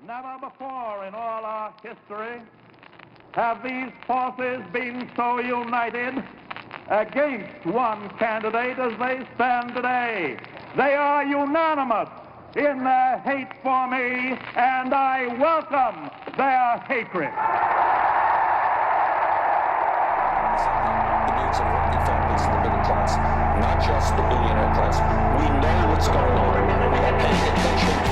Never before in all our history have these forces been so united against one candidate as they stand today. They are unanimous in their hate for me, and I welcome their hatred. The needs of working families and the middle class, not just the billionaire class. We know what's going on. We are paying attention.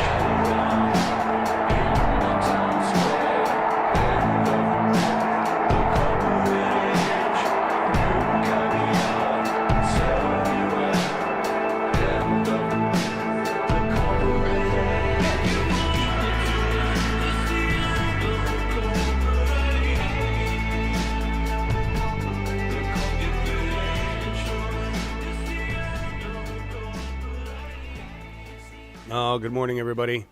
Oh, good morning, everybody.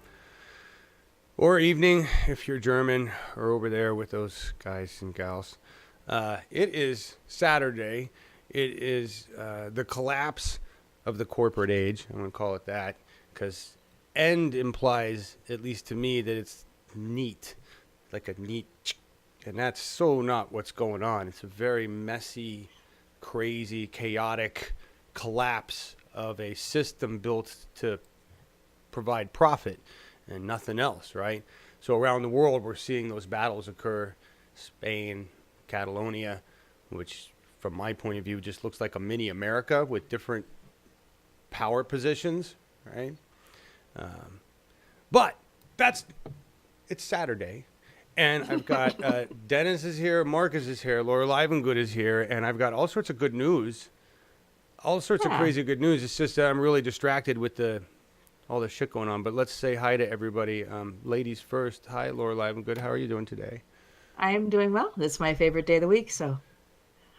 Or evening, if you're German, or over there with those guys and gals. It is Saturday. It is the collapse of the corporate age. I'm going to call it that, because end implies, at least to me, that it's neat, like a neat, and that's so not what's going on. It's a very messy, crazy, chaotic collapse of a system built to provide profit and nothing else, right? So around the world, we're seeing those battles occur. Spain, Catalonia, which from my point of view just looks like a mini America with different power positions, right? But it's Saturday, and I've got Dennis is here, Marcus is here, Laura Livengood is here, and I've got all sorts of good news, all sorts of crazy good news. It's just that I'm really distracted with all the shit going on. But let's say hi to everybody. Ladies first. Hi, Laura Livengood. How are you doing today? I am doing well. It's my favorite day of the week, so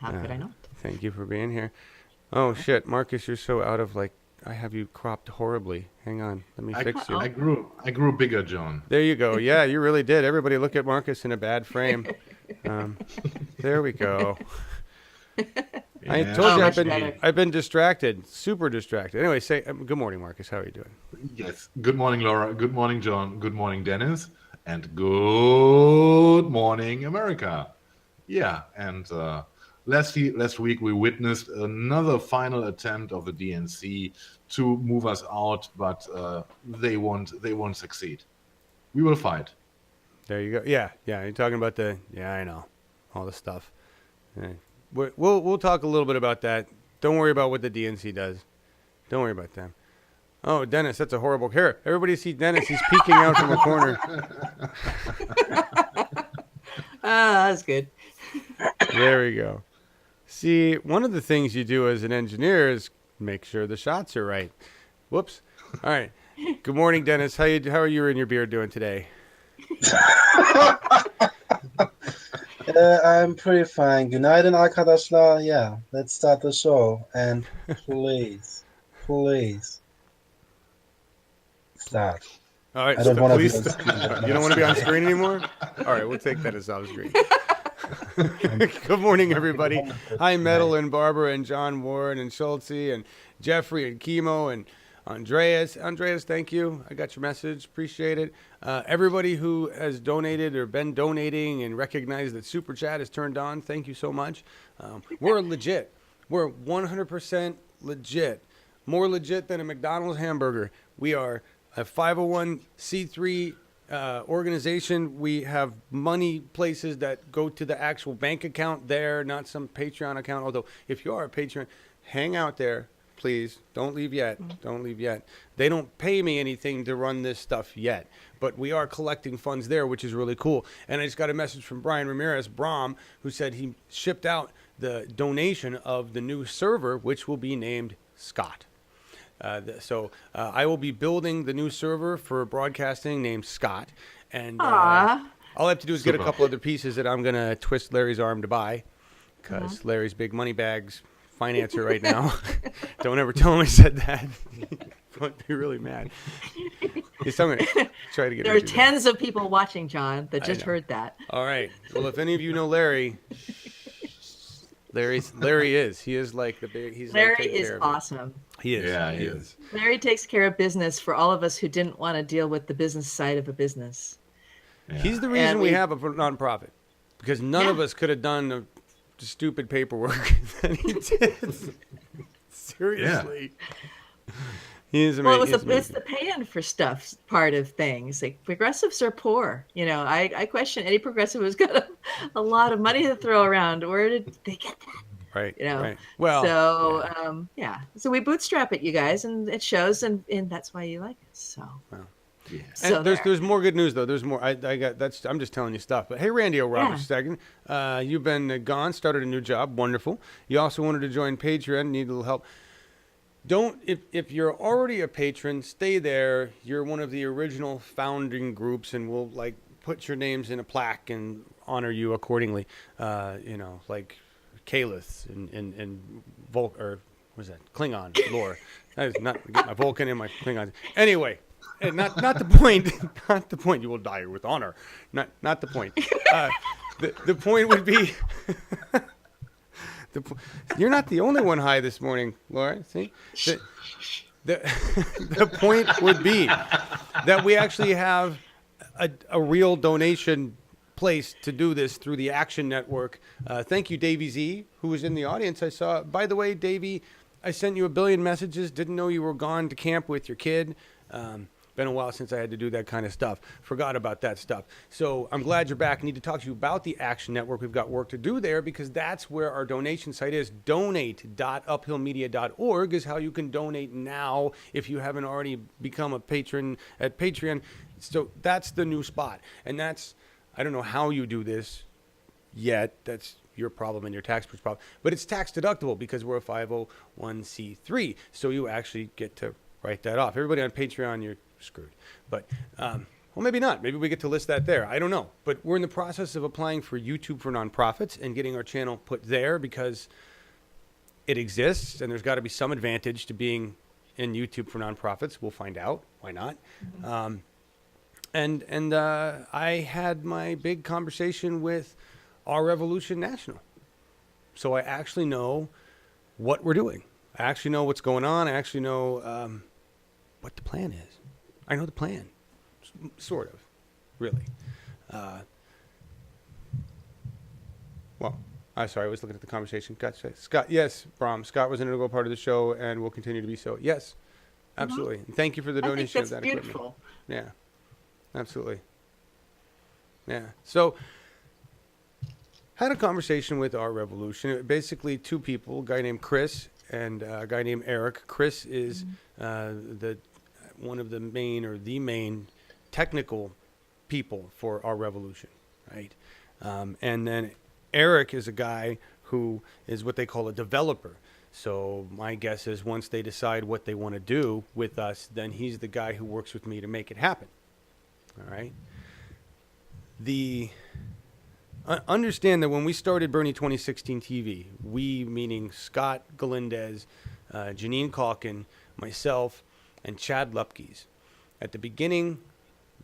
how could I not? Thank you for being here. Oh, shit. Marcus, you're so out of, I have you cropped horribly. Hang on. Let me fix you. I grew bigger, John. There you go. Yeah, you really did. Everybody look at Marcus in a bad frame. There we go. I told you I've been distracted, super distracted. Anyway, say good morning, Marcus. How are you doing? Yes. Good morning, Laura. Good morning, John. Good morning, Dennis. And good morning, America. Yeah. And last week we witnessed another final attempt of the DNC to move us out, but they won't succeed. We will fight. There you go. Yeah. You're talking about I know, all the stuff. Yeah. We'll talk a little bit about that. Don't worry about what the DNC does. Don't worry about them. Oh, Dennis, that's a horrible... Here, everybody see Dennis. He's peeking out from the corner. That's good. There we go. See, one of the things you do as an engineer is make sure the shots are right. Whoops. All right. Good morning, Dennis. How are you and your beard doing today? I'm pretty fine. Günaydın arkadaşlar. Yeah, let's start the show. And please, start. All right, I don't want to be please on screen. You don't want to be on screen anymore? All right, we'll take that as off screen. Good morning, everybody. Hi, Metal and Barbara and John Warren and Schultze and Jeffrey and Chemo and Andreas, thank you. I got your message. Appreciate it. Everybody who has donated or been donating and recognized that Super Chat is turned on, thank you so much. We're legit. We're 100% legit. More legit than a McDonald's hamburger. We are a 501c3 organization. We have money places that go to the actual bank account there, not some Patreon account. Although, if you are a Patreon, hang out there. Please, don't leave yet. Don't leave yet. They don't pay me anything to run this stuff yet, but we are collecting funds there, which is really cool. And I just got a message from Brian Ramirez, Brom, who said he shipped out the donation of the new server, which will be named Scott. So I will be building the new server for broadcasting named Scott. And all I have to do is get a couple other pieces that I'm going to twist Larry's arm to buy, because Larry's big money bags financer right now. Don't ever tell him I said that. I'd be really mad. He's telling me try to get. There are tens of people watching, John, that just heard that. All right. Well, if any of you know Larry, Larry is. He is like the big. He's Larry like is awesome. He is. Yeah, he is. Larry takes care of business for all of us who didn't want to deal with the business side of a business. He's the reason And we we- have a nonprofit, because none of Yeah. us could have done the stupid paperwork that he did. Seriously. He is Well, amazing. it's the pay-in for stuff part of things. Like progressives are poor. I question any progressive who's got a lot of money to throw around. Where did they get that? Right. You know. Right. Well. So yeah. So we bootstrap it, you guys, and it shows, and that's why you like us. So. Yeah. So And there's more good news though. There's more. I'm just telling you stuff. But hey, Randy O'Roberts, second. You've been gone. Started a new job. Wonderful. You also wanted to join Patreon. Need a little help. If you're already a patron, stay there. You're one of the original founding groups, and we'll like put your names in a plaque and honor you accordingly. Like Kalith and Volk, or what was that? Klingon lore. That is not get my Vulcan and my Klingon. Anyway. Not the point. Not the point. You will die with honor. Not the point. The point would be. You're not the only one high this morning, Laura. See, the point would be that we actually have a real donation place to do this through the Action Network. Thank you, Davey Z, who was in the audience. I saw. By the way, Davey, I sent you a billion messages. Didn't know you were gone to camp with your kid. Been a while since I had to do that kind of stuff. Forgot about that stuff. So I'm glad you're back. I need to talk to you about the Action Network. We've got work to do there because that's where our donation site is. Donate.uphillmedia.org is how you can donate now if you haven't already become a patron at Patreon. So that's the new spot. And I don't know how you do this yet. That's your problem and your taxpayer's problem. But it's tax deductible because we're a 501c3. So you actually get to write that off. Everybody on Patreon, you're screwed. But, well, maybe not. Maybe we get to list that there. I don't know. But we're in the process of applying for YouTube for nonprofits and getting our channel put there because it exists and there's got to be some advantage to being in YouTube for nonprofits. We'll find out. Why not? And I had my big conversation with Our Revolution National. So I actually know what we're doing. I actually know what's going on. I actually know what the plan is. I know the plan, sort of, really. I'm sorry, I was looking at the conversation. Gotcha. Scott, yes, Brom. Scott was an integral part of the show and will continue to be so. Yes, absolutely. And thank you for the donation of that beautiful. equipment. Yeah, absolutely. Yeah. So, had a conversation with Our Revolution. Basically, two people, a guy named Chris and a guy named Eric. Chris is one of the main technical people for Our Revolution, right? And then Eric is a guy who is what they call a developer. So my guess is once they decide what they want to do with us, then he's the guy who works with me to make it happen. All right? Understand that when we started Bernie 2016 TV, we, meaning Scott Galindez, Janine Calkin, myself, and Chad Lupkes. At the beginning,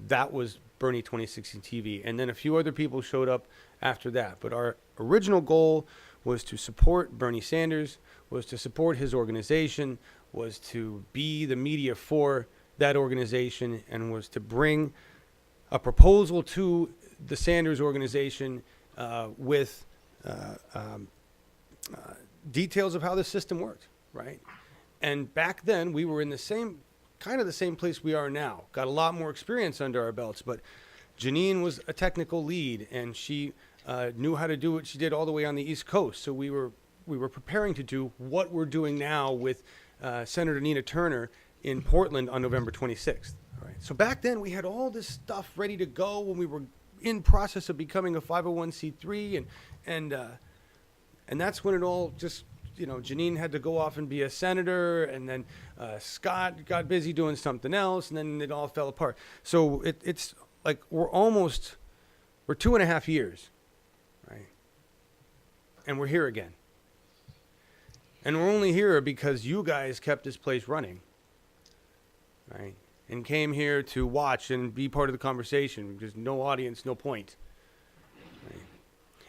that was Bernie 2016 TV, and then a few other people showed up after that. But our original goal was to support Bernie Sanders, was to support his organization, was to be the media for that organization, and was to bring a proposal to the Sanders organization with details of how the system worked, right? And back then, we were in the same place we are now. Got a lot more experience under our belts, but Janine was a technical lead, and she knew how to do what she did all the way on the East Coast. So we were preparing to do what we're doing now with Senator Nina Turner in Portland on November 26th. All right. So back then, we had all this stuff ready to go when we were in process of becoming a 501c3, and that's when it all just, Janine had to go off and be a senator, and then Scott got busy doing something else, and then it all fell apart. So it's like we're 2.5 years, right? And we're here again. And we're only here because you guys kept this place running, right? And came here to watch and be part of the conversation because no audience, no point. Right?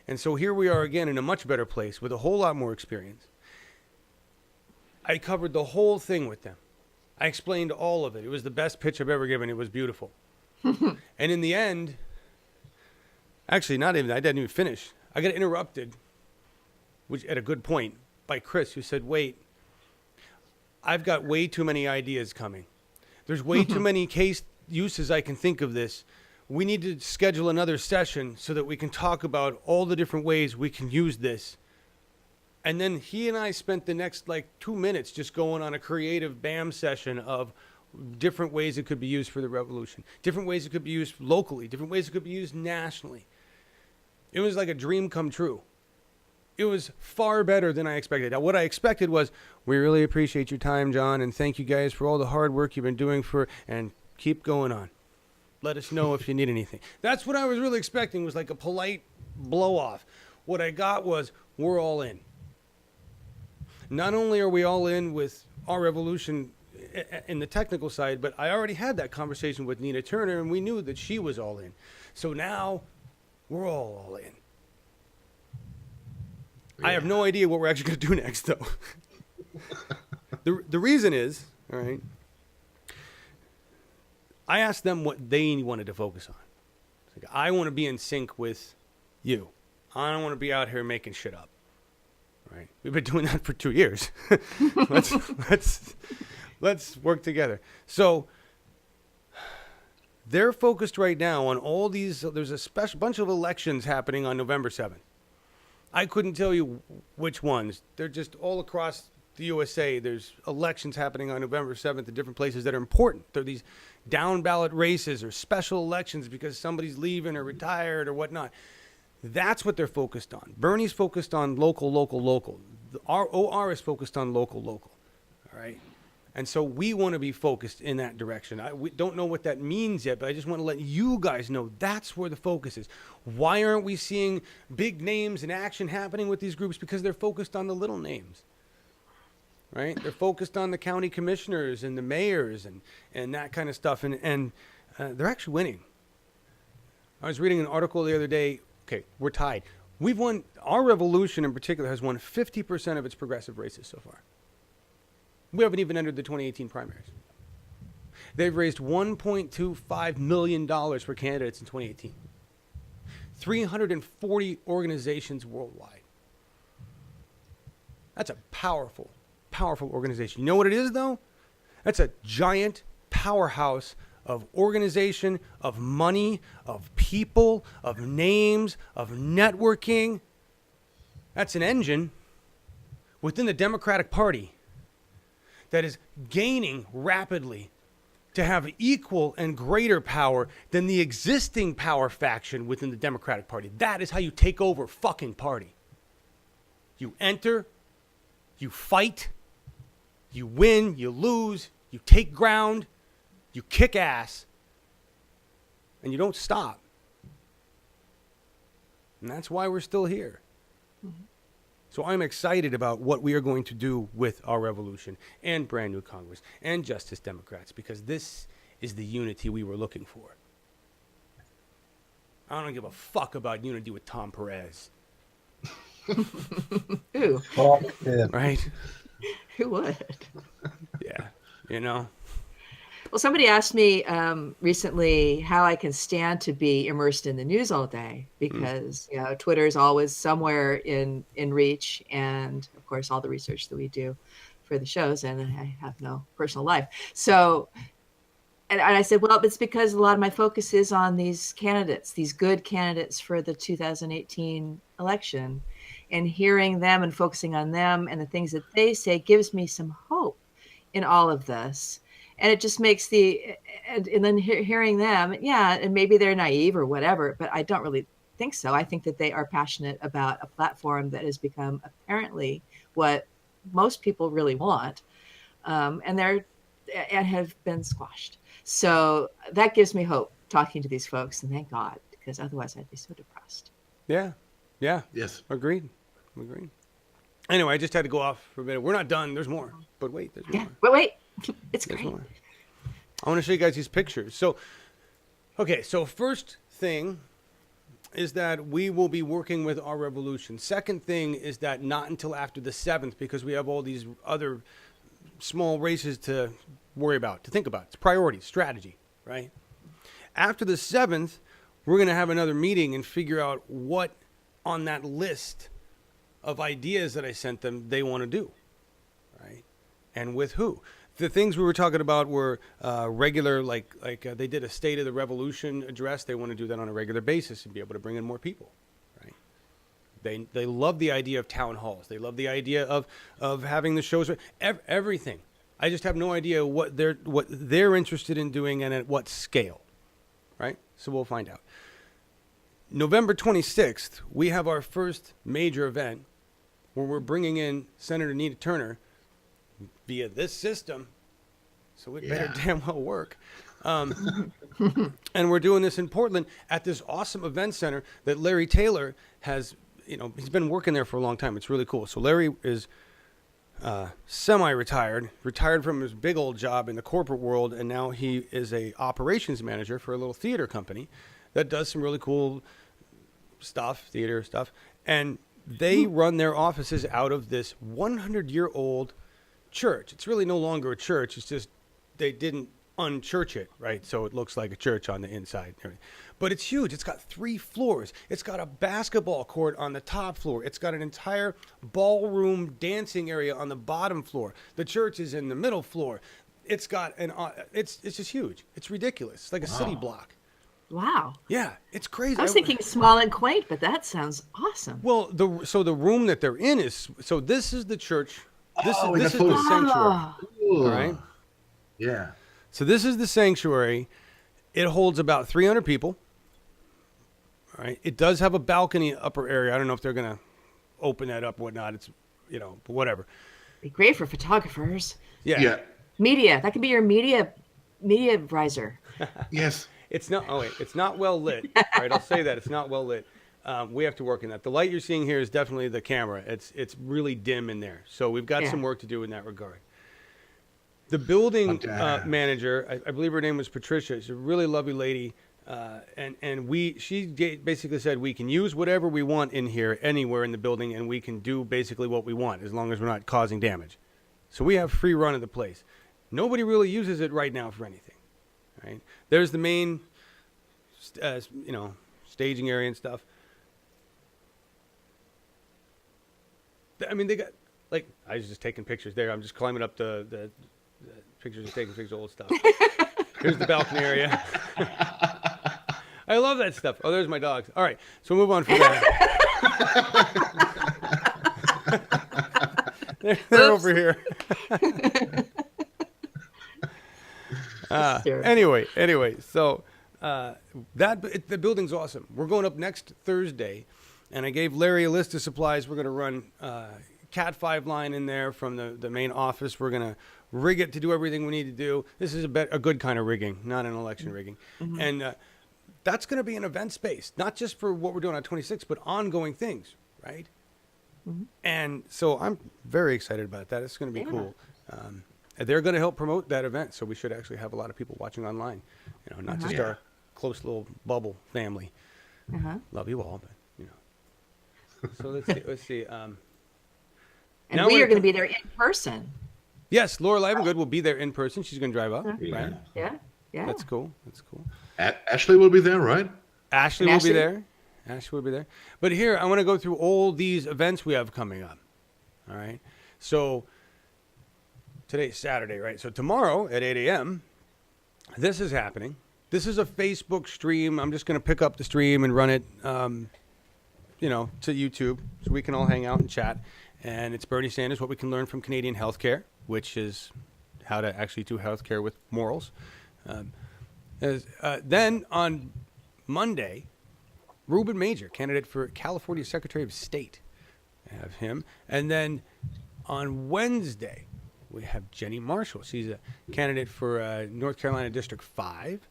And so here we are again in a much better place with a whole lot more experience. I covered the whole thing with them. I explained all of it. It was the best pitch I've ever given. It was beautiful. And in the end, Actually, not even. I didn't even finish. I got interrupted, which at a good point, by Chris, who said, "Wait, I've got way too many ideas coming. There's way too many case uses I can think of this. We need to schedule another session so that we can talk about all the different ways we can use this." And then he and I spent the next 2 minutes just going on a creative BAM session of different ways it could be used for the revolution, different ways it could be used locally, different ways it could be used nationally. It was like a dream come true. It was far better than I expected. Now, what I expected was, we really appreciate your time, John, and thank you guys for all the hard work you've been doing and keep going on. Let us know if you need anything. That's what I was really expecting, was like a polite blow off. What I got was, we're all in. Not only are we all in with our revolution in the technical side, but I already had that conversation with Nina Turner, and we knew that she was all in. So now we're all in. Yeah. I have no idea what we're actually going to do next, though. The reason is, all right, I asked them what they wanted to focus on. It's like, I want to be in sync with you. I don't want to be out here making shit up. Right? We've been doing that for 2 years. Let's work together. So they're focused right now on all these. There's a bunch of elections happening on November 7th. I couldn't tell you which ones. They're just all across the USA. There's elections happening on November 7th in different places that are important. They're these down ballot races or special elections because somebody's leaving or retired or whatnot. That's what they're focused on. Bernie's focused on local. Our OR is focused on local. All right? And so we want to be focused in that direction. We don't know what that means yet, but I just want to let you guys know that's where the focus is. Why aren't we seeing big names and action happening with these groups? Because they're focused on the little names, right? They're focused on the county commissioners and the mayors and that kind of stuff. And they're actually winning. I was reading an article the other day. Okay, we're tied. We've won, our revolution in particular has won 50% of its progressive races so far. We haven't even entered the 2018 primaries. They've raised $1.25 million for candidates in 2018. 340 organizations worldwide. That's a powerful organization. You know what it is, though? That's a giant powerhouse of organization, of money, of people, of names, of networking. That's an engine within the Democratic Party that is gaining rapidly to have equal and greater power than the existing power faction within the Democratic Party. That is how you take over a fucking party. You enter, you fight, you win, you lose, you take ground, you kick ass, and you don't stop. And that's why we're still here. Mm-hmm. So I'm excited about what we are going to do with our revolution and brand new Congress and Justice Democrats, because this is the unity we were looking for. I don't give a fuck about unity with Tom Perez. Who? Oh, yeah. Right? Who would? Yeah. You know? Well, somebody asked me recently how I can stand to be immersed in the news all day, because Twitter is always somewhere in reach, and of course all the research that we do for the shows, and I have no personal life. So, and I said, well, it's because a lot of my focus is on these candidates, these good candidates for the 2018 election, and hearing them and focusing on them and the things that they say gives me some hope in all of this. And it just makes and then hearing them, and maybe they're naive or whatever, but I don't really think so. I think that they are passionate about a platform that has become apparently what most people really want, and have been squashed. So that gives me hope talking to these folks, and thank God, because otherwise I'd be so depressed. Yeah. Yes. Agreed. Anyway, I just had to go off for a minute. We're not done. There's more. But wait, there's more. But wait. It's There's great. more. I want to show you guys these pictures. So first thing is that we will be working with our revolution. Second thing is that not until after the 7th, because we have all these other small races to worry about, to think about. It's priorities, strategy, right? After the 7th, we're going to have another meeting and figure out what on that list of ideas that I sent them they want to do, right? And with who. The things we were talking about were regular, like they did a State of the Revolution address. They want to do that on a regular basis and be able to bring in more people, right? They love the idea of town halls. They love the idea of having the shows, everything. I just have no idea what they're interested in doing and at what scale, right? So we'll find out. November 26th, we have our first major event where we're bringing in Senator Nina Turner via this system, so it better damn well work. And we're doing this in Portland at this awesome event center that Larry Taylor has, he's been working there for a long time. It's really cool. So Larry is semi-retired, retired from his big old job in the corporate world, and now he is a operations manager for a little theater company that does some really cool theater stuff. And they run their offices out of this 100-year-old church. It's really no longer a church. It's just they didn't unchurch it, right? So it looks like a church on the inside. But it's huge. It's got 3 floors. It's got a basketball court on the top floor. It's got an entire ballroom dancing area on the bottom floor. The church is in the middle floor. It's got it's just huge. It's ridiculous. It's like a city block. Wow. Yeah, it's crazy. I was thinking small and quaint, but that sounds awesome. Well, the room that they're in is, so this is the church. This is the full- sanctuary. Ooh. All right. Yeah. So this is the sanctuary. It holds about 300 people. All right. It does have a balcony upper area. I don't know if they're going to open that up or whatnot. It's, but whatever. Be great for photographers. Yeah. Media. That could be your media riser. Yes. It's not. Oh wait, it's not well lit. All right, I'll say that it's not well lit. We have to work on that. The light you're seeing here is definitely the camera. It's really dim in there, so we've got some work to do in that regard. The building manager, I believe her name was Patricia. She's a really lovely lady, and she basically said we can use whatever we want in here, anywhere in the building, and we can do basically what we want as long as we're not causing damage. So we have free run of the place. Nobody really uses it right now for anything. Right. There's the main, staging area and stuff. I mean, they got, I was just taking pictures there. I'm just climbing up the pictures and taking pictures of old stuff. Here's the balcony area. I love that stuff. Oh, there's my dogs. All right, so we'll move on from that. they're over here. Anyway, so the building's awesome. We're going up next Thursday, and I gave Larry a list of supplies. We're going to run Cat 5 line in there from the main office. We're going to rig it to do everything we need to do. This is a good kind of rigging, not an election rigging. Mm-hmm. And that's going to be an event space, not just for what we're doing on 26, but ongoing things, right? Mm-hmm. And so I'm very excited about that. It's going to be cool. They're going to help promote that event, so we should actually have a lot of people watching online. Not just our close little bubble family. Love you all, but So let's see. And we are going to be there in person. Yes, Laura Livengood will be there in person. She's going to drive up, right? Yeah. That's cool. Ashley will be there, right? Ashley will be there. Ashley will be there. But here, I want to go through all these events we have coming up. All right. So today's Saturday, right? So tomorrow at 8 a.m., this is happening. This is a Facebook stream. I'm just going to pick up the stream and run it, to YouTube so we can all hang out and chat. And it's Bernie Sanders, what we can learn from Canadian healthcare, which is how to actually do healthcare with morals. Then on Monday, Ruben Major, candidate for California Secretary of State. I have him. And then on Wednesday, we have Jenny Marshall. She's a candidate for North Carolina District 5.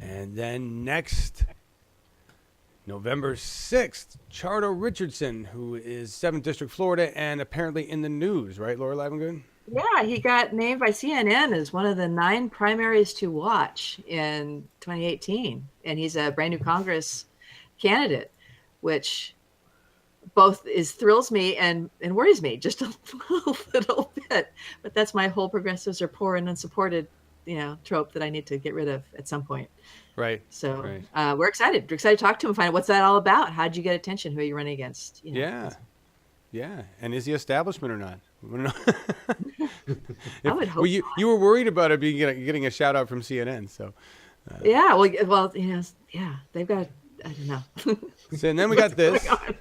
And then next, November 6th, Chardo Richardson, who is 7th District, Florida, and apparently in the news, right, Laura Livengood? Yeah, he got named by CNN as one of the 9 primaries to watch in 2018. And he's a brand new Congress candidate, which both thrills me and worries me just a little bit. But that's my whole progressives are poor and unsupported trope that I need to get rid of at some point. Right. So Right. we're excited. We're excited to talk to him and find out what's that all about. How'd you get attention? Who are you running against? Yeah. Yeah. And is he establishment or not? We don't know. I would hope you not. you were worried about it being getting a shout out from CNN. So Yeah. Well, yeah, they've got, I don't know. So, and then we got this Going on.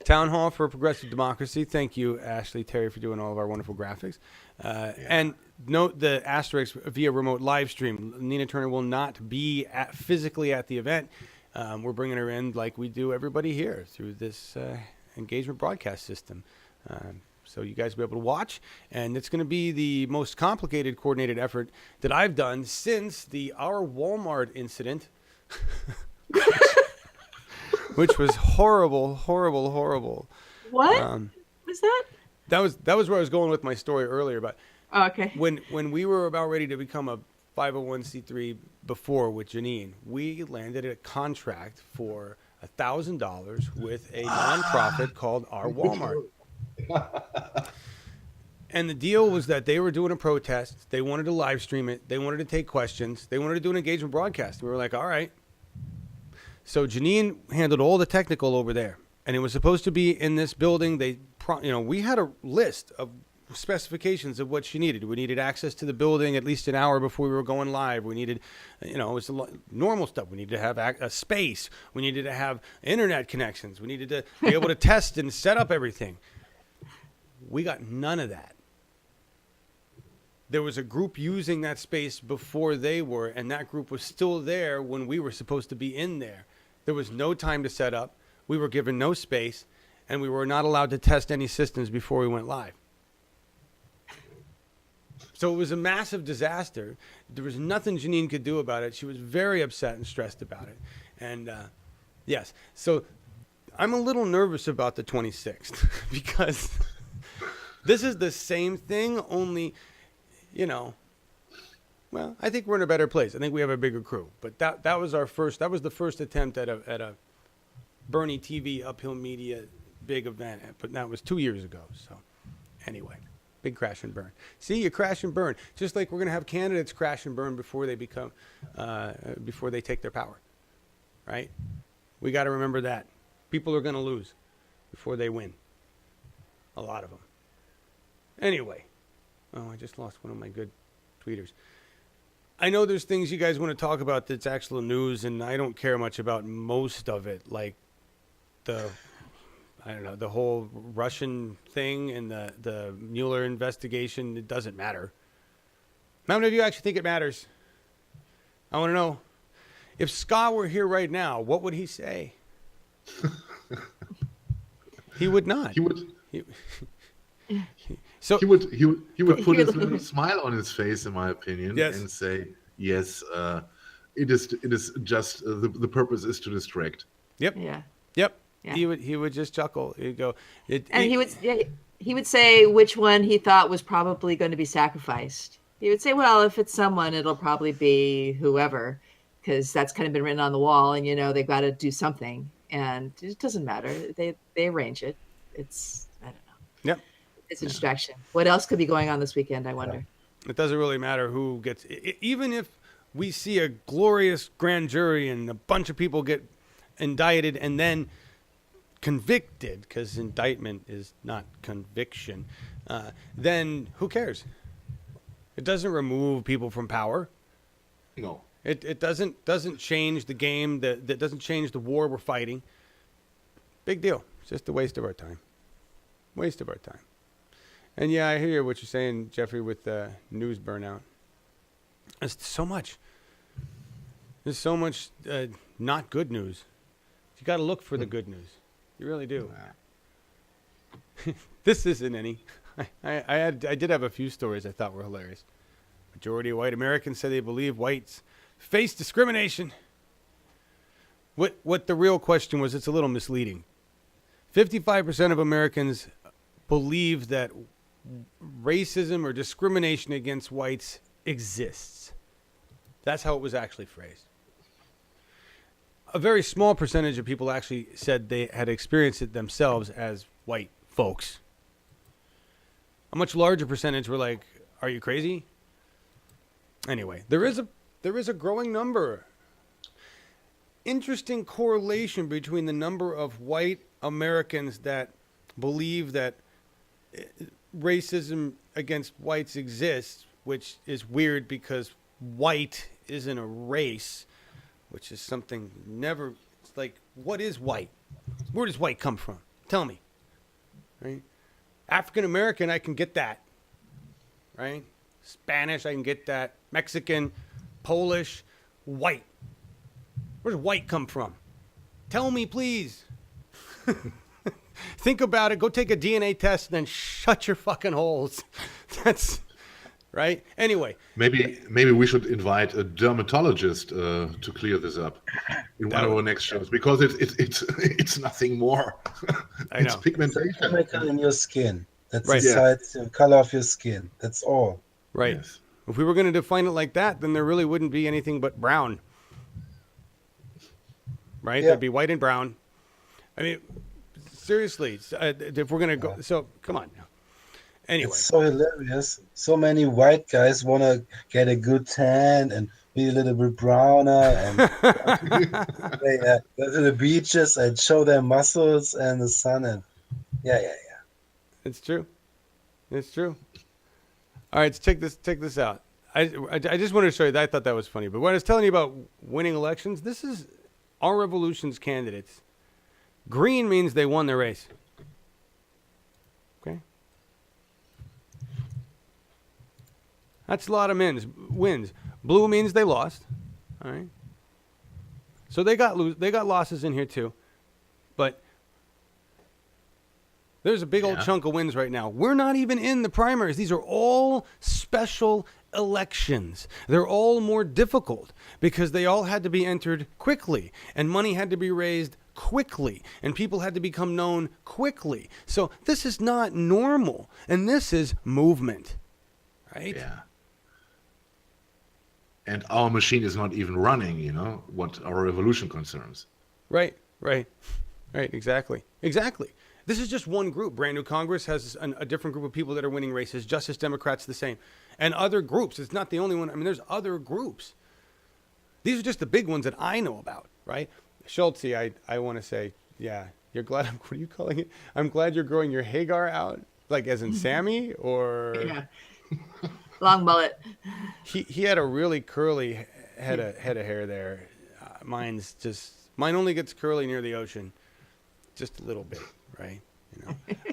Town Hall for Progressive Democracy. Thank you, Ashley Terry, for doing all of our wonderful graphics. And note the asterisk via remote live stream. Nina Turner will not be physically at the event. We're bringing her in like we do everybody here through this engagement broadcast system. So you guys will be able to watch. And it's going to be the most complicated coordinated effort that I've done since our Walmart incident. Which was horrible. What was that? That was where I was going with my story earlier. But Oh, okay. when we were about ready to become a 501c3 before with Janine, we landed a contract for $1,000 with a nonprofit called Our Walmart. And the deal was that they were doing a protest. They wanted to live stream it. They wanted to take questions. They wanted to do an engagement broadcast. We were like, all right. So Janine handled all the technical over there, and it was supposed to be in this building. We had a list of specifications of what she needed. We needed access to the building at least an hour before we were going live. We needed, it was normal stuff. We needed to have a space. We needed to have internet connections. We needed to be able to test and set up everything. We got none of that. There was a group using that space before they were, and that group was still there when we were supposed to be in there. There was no time to set up. We were given no space, and we were not allowed to test any systems before we went live. So it was a massive disaster. There was nothing Janine could do about it. She was very upset and stressed about it. And yes, so I'm a little nervous about the 26th because this is the same thing, only... well, I think we're in a better place. I think we have a bigger crew. But that was the first attempt at a Bernie TV Uphill Media big event. But that was 2 years ago. So anyway, big crash and burn. See, you crash and burn. Just like we're going to have candidates crash and burn before they before they take their power. Right? We got to remember that. People are going to lose before they win. A lot of them. Anyway. Oh, I just lost one of my good tweeters. I know there's things you guys want to talk about that's actual news, and I don't care much about most of it, like the whole Russian thing and the Mueller investigation. It doesn't matter. How many of you actually think it matters? I want to know. If Scott were here right now, what would he say? He would not. He would. So he would put his little smile on his face, in my opinion, Yes. and say, "Yes, it is just the purpose is to distract." Yep. Yeah. Yep. Yeah. He would just chuckle. He'd go. He would say which one he thought was probably going to be sacrificed. He would say, well, if it's someone, it'll probably be whoever, because that's kind of been written on the wall, and they've got to do something, and it doesn't matter. They arrange it. It's, I don't know. Yep. It's a distraction. What else could be going on this weekend, I wonder? It doesn't really matter who gets, even if we see a glorious grand jury and a bunch of people get indicted and then convicted, because indictment is not conviction, then who cares? It doesn't remove people from power. No. It doesn't change the game. That doesn't change the war we're fighting. Big deal. It's just a waste of our time. Waste of our time. And yeah, I hear what you're saying, Jeffrey, with news burnout. There's so much. There's so much not good news. You got to look for the good news. You really do. This isn't any. I did have a few stories I thought were hilarious. Majority of white Americans say they believe whites face discrimination. What the real question was, it's a little misleading. 55% of Americans believe that racism or discrimination against whites exists. That's how it was actually phrased. A very small percentage of people actually said they had experienced it themselves as white folks. A much larger percentage were like, are you crazy? Anyway, there is a growing number. Interesting correlation between the number of white Americans that believe that racism against whites exists, which is weird because white isn't a race, which is something never. It's like, what is white? Where does white come from? Tell me. Right? African American, I can get that. Right? Spanish, I can get that. Mexican, Polish, white. Where does white come from? Tell me, please. Think about it. Go take a DNA test and then shut your fucking holes. That's right. Anyway. Maybe we should invite a dermatologist to clear this up in one of our next shows, because it's nothing more. I know. It's pigmentation. Chemical in your skin. That's Right. the color of your skin. That's all. Right. Yes. If we were going to define it like that, then there really wouldn't be anything but brown. Right? Yeah. There'd be white and brown. I mean, seriously, if we're going to go, so come on now. Anyway. It's so hilarious. So many white guys want to get a good tan and be a little bit browner, and they go to the beaches and show their muscles and the sun, and yeah. It's true. It's true. All right, let's check this out. I just wanted to show you that. I thought that was funny. But when I was telling you about winning elections, this is our revolution's candidates. Green means they won the race. Okay? That's a lot of wins. Blue means they lost. All right? So they got losses in here too. But there's a big old chunk of wins right now. We're not even in the primaries. These are all special elections. They're all more difficult because they all had to be entered quickly, and money had to be raised quickly, and people had to become known quickly. So this is not normal, and this is movement, right? Yeah. And our machine is not even running, what our revolution concerns. Right, exactly. This is just one group. Brand New Congress has a different group of people that are winning races. Justice Democrats the same. And other groups. It's not the only one. I mean, there's other groups. These are just the big ones that I know about, right? Schultze, I want to say, yeah, you're glad. What are you calling it? I'm glad you're growing your Hagar out, like as in Sammy, or... Yeah. Long mullet. He had a really curly head of hair there. Mine only gets curly near the ocean, just a little bit, right?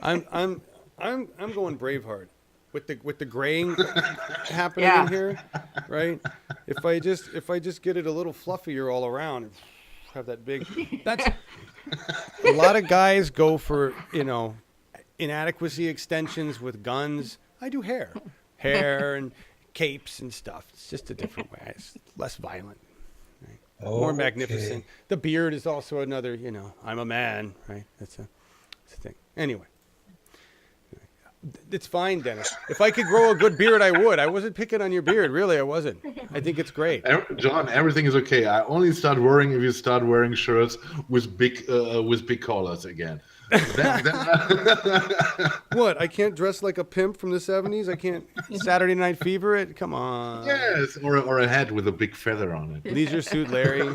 I'm going Braveheart with the graying happening in here, right? If I just get it a little fluffier all around, and have that big. That's a lot of guys go for inadequacy extensions with guns. I do hair and capes and stuff. It's just a different way. It's less violent, right? More magnificent. The beard is also another, I'm a man, right? That's a thing. Anyway, it's fine, Dennis. If I could grow a good beard, I would. I wasn't picking on your beard. Really, I wasn't. I think it's great. John, everything is okay. I only start worrying if you start wearing shirts with big collars again. What? I can't dress like a pimp from the 70s? I can't Saturday Night Fever it? Come on. Yes, or a hat with a big feather on it. Leisure Suit Larry.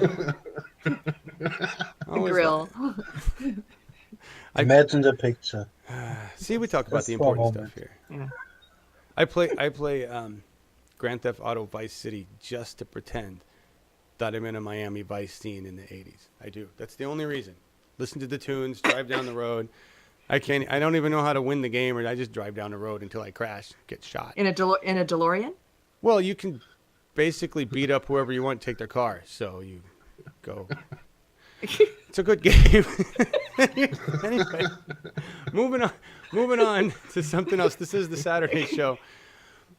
Grill. Imagine the picture. See, we talk about Just the for a important moment. stuff here. Yeah. I play Grand Theft Auto Vice City just to pretend that I'm in a Miami Vice scene in the 80s. I do. That's the only reason. Listen to the tunes, drive down the road. I don't even know how to win the game, or I just drive down the road until I crash, get shot. In a DeLorean? Well, you can basically beat up whoever you want, take their car. So you go. It's a good game. Anyway, moving on to something else. This is the Saturday show.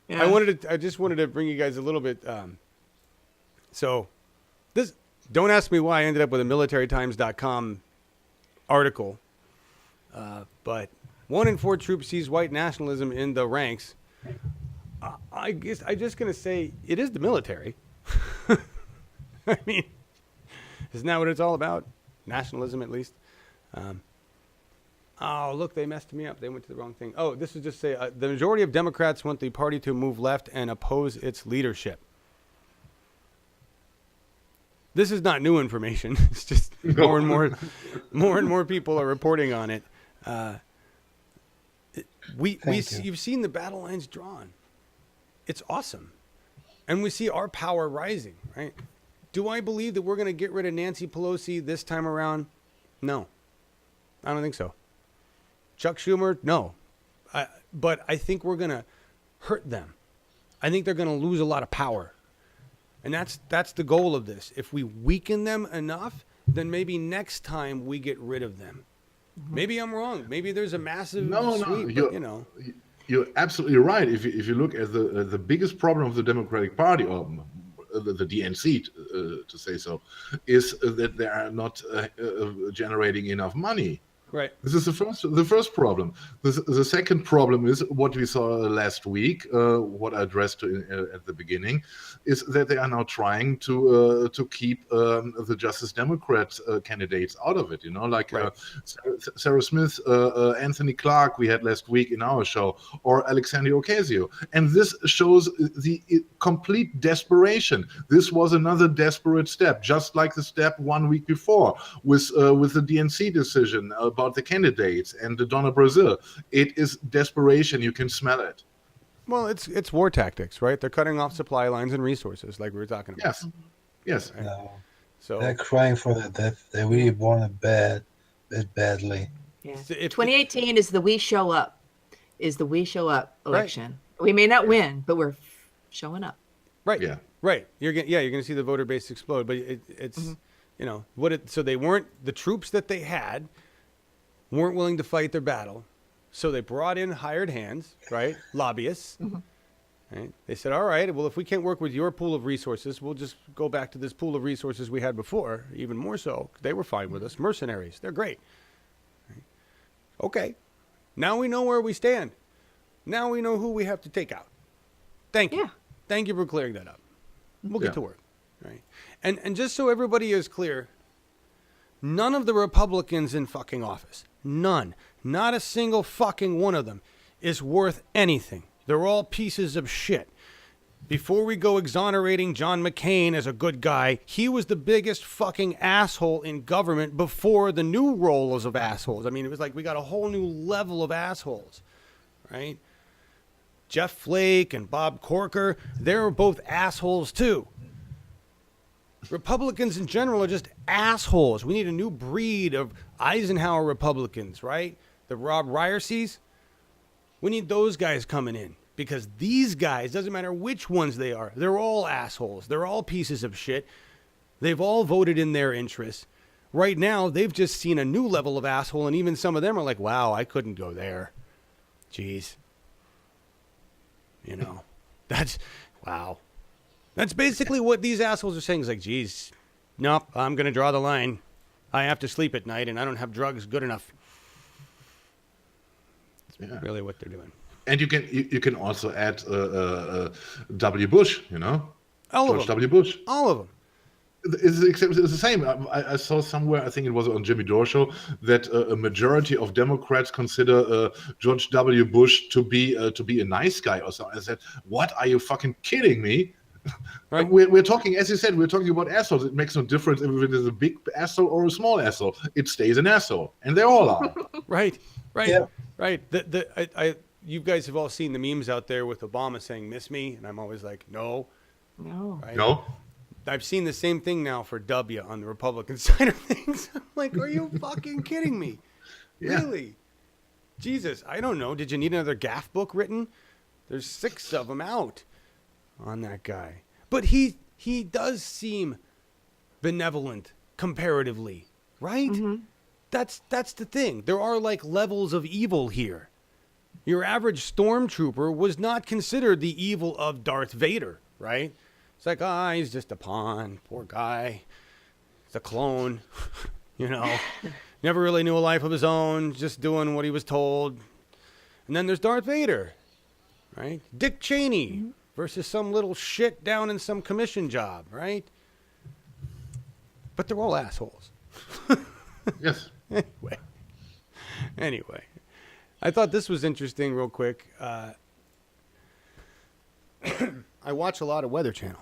Yeah. I just wanted to bring you guys a little bit. So this, don't ask me why I ended up with a militarytimes.com article. But 1 in 4 troops sees white nationalism in the ranks. I guess I'm just going to say it is the military. I mean, isn't that what it's all about? Nationalism, at least. Oh, look, they messed me up. They went to the wrong thing. Oh, this is just say the majority of Democrats want the party to move left and oppose its leadership. This is not new information. It's just more and more people are reporting on it. You've seen the battle lines drawn. It's awesome. And we see our power rising, right? Do I believe that we're going to get rid of Nancy Pelosi this time around? No. I don't think so. Chuck Schumer? No. But I think we're going to hurt them. I think they're going to lose a lot of power. And that's the goal of this. If we weaken them enough, then maybe next time we get rid of them. Maybe I'm wrong. Maybe there's a massive sweep, but, you know. You're absolutely right. If you look at the biggest problem of the Democratic Party, or the DNC, to say so, is that they are not generating enough money. Right. This is the first problem. The second problem is what we saw last week. What I addressed at the beginning is that they are now trying to keep the Justice Democrat candidates out of it. You know, like right. Sarah Smith, Anthony Clark we had last week in our show, or Alexandria Ocasio, and this shows the complete desperation. This was another desperate step, just like the step 1 week before with the DNC decision about the candidates and the Donna Brazil. It is desperation. You can smell it. Well, it's war tactics, right? They're cutting off supply lines and resources, like we were talking about. Yes. Right? No. So They're crying for that. They really want it badly. Yeah. So 2018 is the We Show Up election. Right. We may not win, but we're showing up. Right. Yeah. Right. You're going to see the voter base explode, but it's you know, so they weren't, the troops that they had weren't willing to fight their battle. So they brought in hired hands, right? Lobbyists. Right? They said, all right, well, if we can't work with your pool of resources, we'll just go back to this pool of resources we had before, even more so. They were fine with us. Mercenaries, they're great. Right? Okay. Now we know where we stand. Now we know who we have to take out. Thank you. Yeah. Thank you for clearing that up. We'll get to work. Right? And just so everybody is clear, none of the Republicans in fucking office, none, not a single fucking one of them is worth anything. They're all pieces of shit. Before we go exonerating John McCain as a good guy, he was the biggest fucking asshole in government before the new roles of assholes. I mean, it was like we got a whole new level of assholes, right? Jeff Flake and Bob Corker, they're both assholes too. Republicans in general are just assholes. We need a new breed of Eisenhower Republicans, right? The Rob Ryersys. We need those guys coming in because these guys, doesn't matter which ones they are, they're all assholes. They're all pieces of shit. They've all voted in their interests. Right now, they've just seen a new level of asshole, and even some of them are like, wow, I couldn't go there. Jeez. You know, that's, wow. That's basically what these assholes are saying. Is like, geez, nope, I'm going to draw the line. I have to sleep at night, and I don't have drugs good enough. That's really what they're doing. And you can also add W. Bush, you know? George W. Bush. All of them. It's the same. I saw somewhere, I think it was on Jimmy Dore show, that a majority of Democrats consider George W. Bush to be a nice guy or something. I said, what, are you fucking kidding me? Right. We're talking, as you said, we're talking about assholes. It makes no difference if it is a big asshole or a small asshole. It stays an asshole, and they all are. Right. Yeah. Right. You guys have all seen the memes out there with Obama saying "miss me," and I'm always like, no. Right? No. I've seen the same thing now for W on the Republican side of things. I'm like, are you fucking kidding me? Yeah. Really? Jesus, I don't know. Did you need another gaff book written? There's 6 of them out on that guy. But he does seem benevolent comparatively, right? Mm-hmm. That's the thing. There are like levels of evil here. Your average stormtrooper was not considered the evil of Darth Vader, right? It's like, he's just a pawn, poor guy. He's a clone, you know. Never really knew a life of his own, just doing what he was told. And then there's Darth Vader, right? Dick Cheney versus some little shit down in some commission job, right? But they're all assholes. Yes. Anyway, I thought this was interesting real quick. I watch a lot of Weather Channel.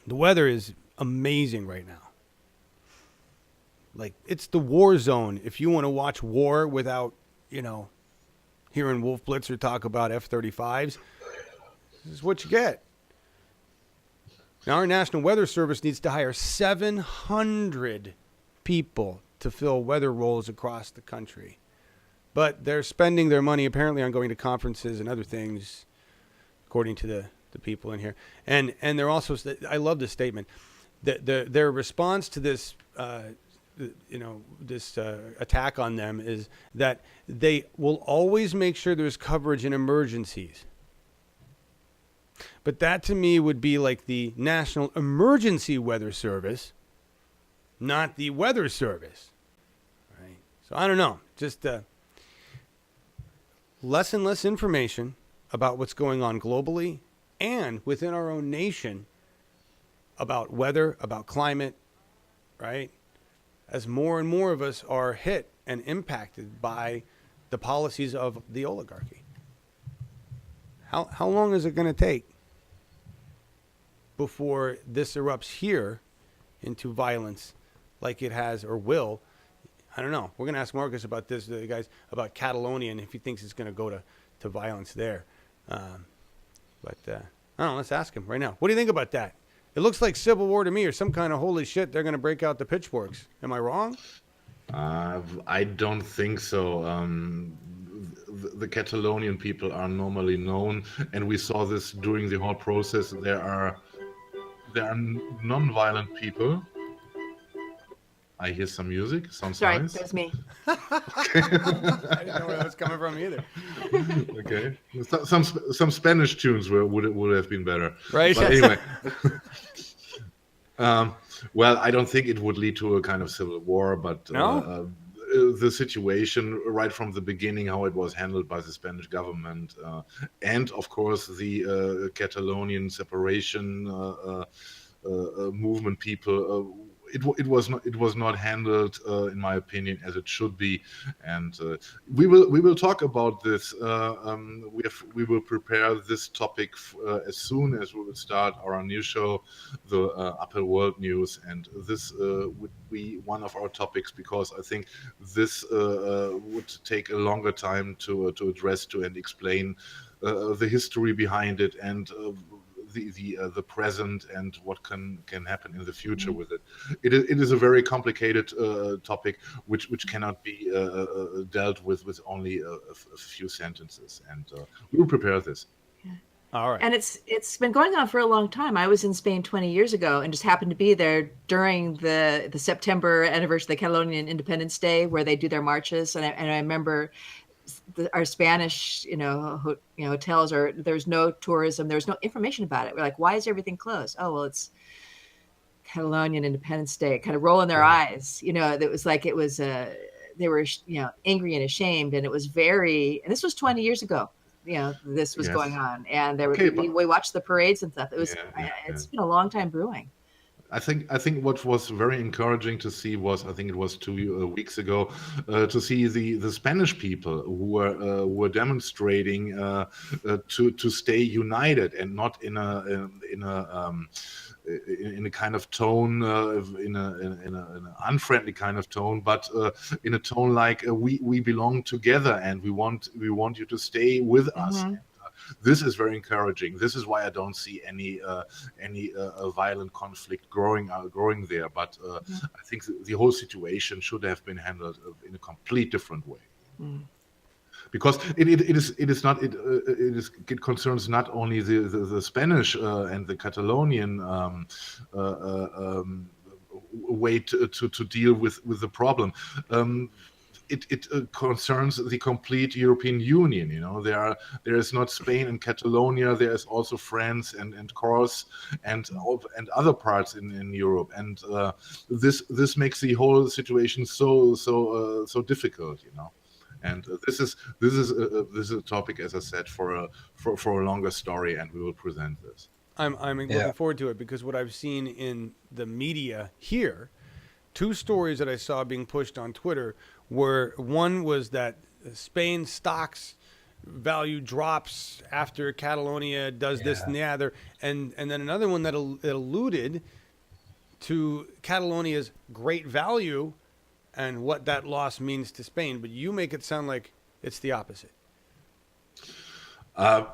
The weather is amazing right now. Like, it's the war zone. If you want to watch war without, hearing Wolf Blitzer talk about F-35s, this is what you get. Now, our National Weather Service needs to hire 700 people to fill weather roles across the country. But they're spending their money apparently on going to conferences and other things, according to the people in here. And they're also, I love this statement, that their response to this, attack on them is that they will always make sure there's coverage in emergencies. But that to me would be like the National Emergency Weather Service, not the Weather Service. Right? So I don't know. Just less and less information about what's going on globally and within our own nation about weather, about climate, right? As more and more of us are hit and impacted by the policies of the oligarchy. How long is it going to take before this erupts here into violence like it has or will? I don't know. We're going to ask Marcus about this, the guys, about Catalonia, and if he thinks it's going to go to violence there. But I don't know. Let's ask him right now. What do you think about that? It looks like civil war to me, or some kind of holy shit. They're going to break out the pitchforks. Am I wrong? I don't think so. The Catalonian people are normally known, and we saw this during the whole process. There are non-violent people. I hear some music. Sounds Sorry, nice. that's me. I didn't know where that was coming from either. Okay, some Spanish tunes would have been better. Right. But anyway, well, I don't think it would lead to a kind of civil war, but No? The situation right from the beginning, how it was handled by the Spanish government, and of course the Catalonian separation movement people. It was not handled, in my opinion, as it should be, and we will talk about this. We will prepare this topic as soon as we will start our new show, the Upper World News, and this would be one of our topics because I think this would take a longer time to address and explain the history behind it and. The present and what can happen in the future with it. It is a very complicated topic which cannot be dealt with only a few sentences, and we will prepare this. Yeah. All right. And it's been going on for a long time. I was in Spain 20 years ago and just happened to be there during the September anniversary of the Catalonian Independence Day, where they do their marches, and I remember. Our Spanish, hotels there's no tourism. There's no information about it. We're like, why is everything closed? Oh, well, it's Catalonian Independence Day. Kind of rolling their eyes. It was like they were, angry and ashamed, and it was and this was 20 years ago. This was going on, and we watched the parades and stuff. It was, it's been a long time brewing. I think what was very encouraging to see was, I think it was 2 weeks ago, to see the Spanish people who were demonstrating to stay united and not in a kind of tone, in an unfriendly kind of tone, but in a tone like we belong together and we want you to stay with us. This is very encouraging. This is why I don't see any violent conflict growing there. But I think the whole situation should have been handled in a complete different way. Because it concerns not only the Spanish and the Catalonian way to deal with the problem. It concerns the complete European Union. There is not Spain and Catalonia. There is also France and Corse and other parts in Europe. And this makes the whole situation so difficult. And this is a topic, as I said, for a longer story, and we will present this. I'm looking forward to it because what I've seen in the media here, 2 stories that I saw being pushed on Twitter. Where one was that Spain stocks value drops after Catalonia does this and the other, and then another one that alluded to Catalonia's great value and what that loss means to Spain, but you make it sound like it's the opposite. I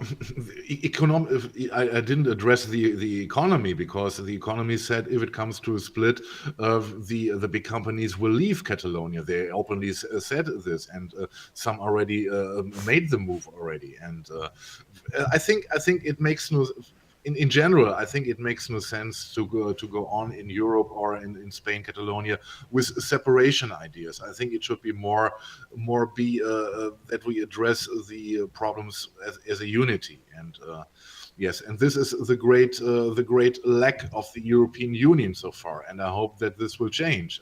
didn't address the economy, because the economy said if it comes to a split, the big companies will leave Catalonia. They openly said this, and some already made the move already. And I think it makes no. In general, I think it makes no sense to go on in Europe or in Spain, Catalonia, with separation ideas. I think it should be more be that we address the problems as a unity. And yes, and this is the great lack of the European Union so far. And I hope that this will change.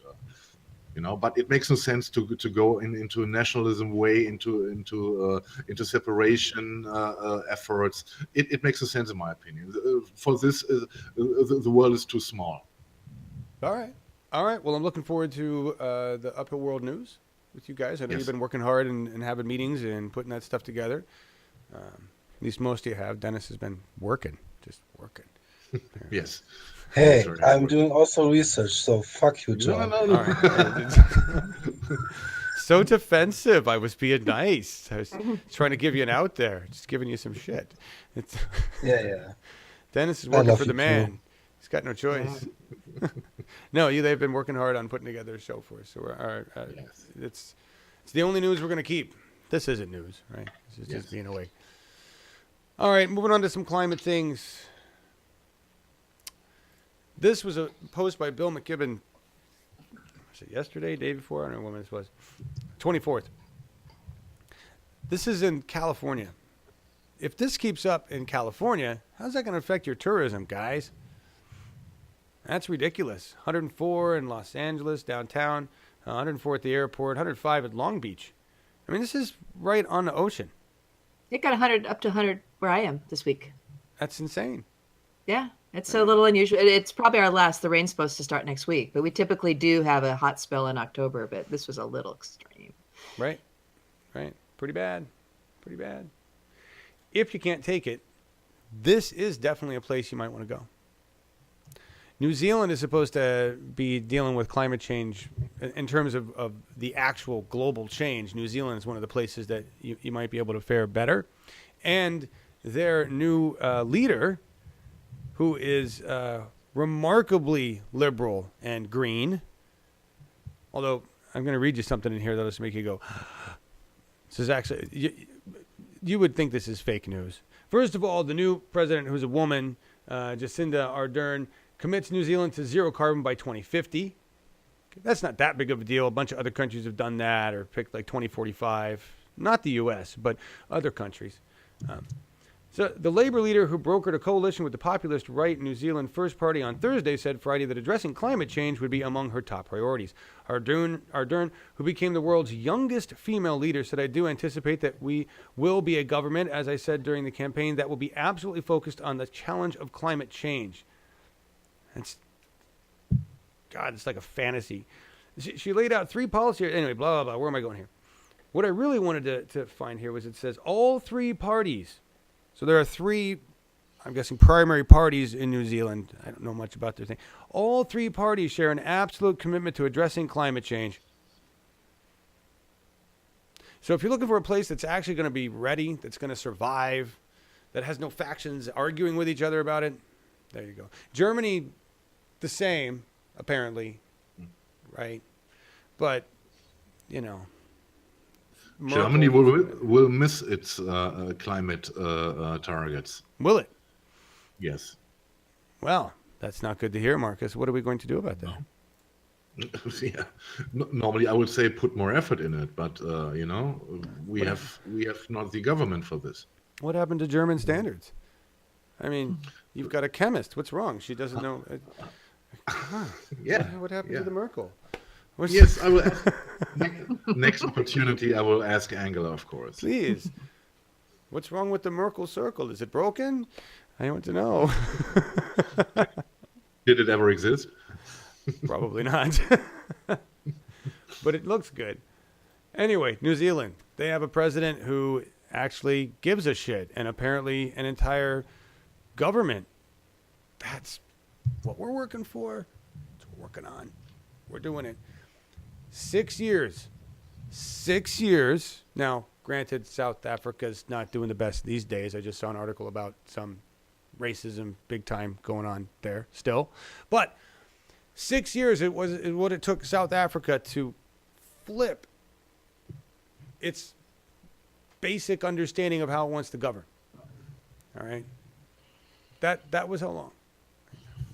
But it makes no sense to go into a nationalism way, into separation efforts. It makes no sense, in my opinion. For this, the world is too small. All right. Well, I'm looking forward to the Uphill World News with you guys. I know you've been working hard and having meetings and putting that stuff together. At least most of you have. Dennis has been just working. Yes. Hey, I'm doing also research, so fuck you, John. No. All right. So defensive. I was being nice. I was trying to give you an out there, just giving you some shit. Yeah. Dennis is working for the you man. too. He's got no choice. No, they've been working hard on putting together a show for us. So it's the only news we're going to keep. This isn't news, right? This is just being awake. All right, moving on to some climate things. This was a post by Bill McKibben. Was it yesterday, day before? I don't know when this was. 24th. This is in California. If this keeps up in California, how's that going to affect your tourism, guys? That's ridiculous. 104 in Los Angeles, downtown. 104 at the airport. 105 at Long Beach. I mean, this is right on the ocean. It got 100 up to 100 where I am this week. That's insane. Yeah, it's a little unusual. It's probably our last. The rain's supposed to start next week, but we typically do have a hot spell in October, but this was a little extreme. Right. Pretty bad. If you can't take it, this is definitely a place you might want to go. New Zealand is supposed to be dealing with climate change in terms of the actual global change. New Zealand is one of the places that you might be able to fare better. And their new leader, who is remarkably liberal and green, although I'm going to read you something in here that'll just make you go, this is actually, you would think this is fake news. First of all, the new president, who's a woman, Jacinda Ardern, commits New Zealand to zero carbon by 2050. That's not that big of a deal. A bunch of other countries have done that or picked like 2045. Not the U.S., but other countries. So the Labour leader who brokered a coalition with the populist right New Zealand First Party on Thursday said Friday that addressing climate change would be among her top priorities. Ardern, who became the world's youngest female leader, said, "I do anticipate that we will be a government, as I said during the campaign, that will be absolutely focused on the challenge of climate change." It's like a fantasy. She laid out three policies. Anyway, blah, blah, blah. Where am I going here? What I really wanted to find here was it says all three parties. So there are three, I'm guessing, primary parties in New Zealand. I don't know much about their thing. All three parties share an absolute commitment to addressing climate change. So if you're looking for a place that's actually going to be ready, that's going to survive, that has no factions arguing with each other about it, there you go. Germany, the same, apparently, right? But, Germany will miss its climate targets. Will it? Yes. Well, that's not good to hear, Marcus. What are we going to do about that? Yeah. Normally, I would say put more effort in it, but we have not the government for this. What happened to German standards? I mean, you've got a chemist. What's wrong? She doesn't know. Yeah. What happened to the Merkel? Yes, I will. Next opportunity, I will ask Angela, of course. Please. What's wrong with the Merkel circle? Is it broken? I want to know. Did it ever exist? Probably not. But it looks good. Anyway, New Zealand. They have a president who actually gives a shit, and apparently an entire government. That's what we're working for. working on. We're doing it. 6 years. 6 years. Now, granted, South Africa's not doing the best these days. I just saw an article about some racism big time going on there still. But 6 years it was what it took South Africa to flip its basic understanding of how it wants to govern. All right? That was how long.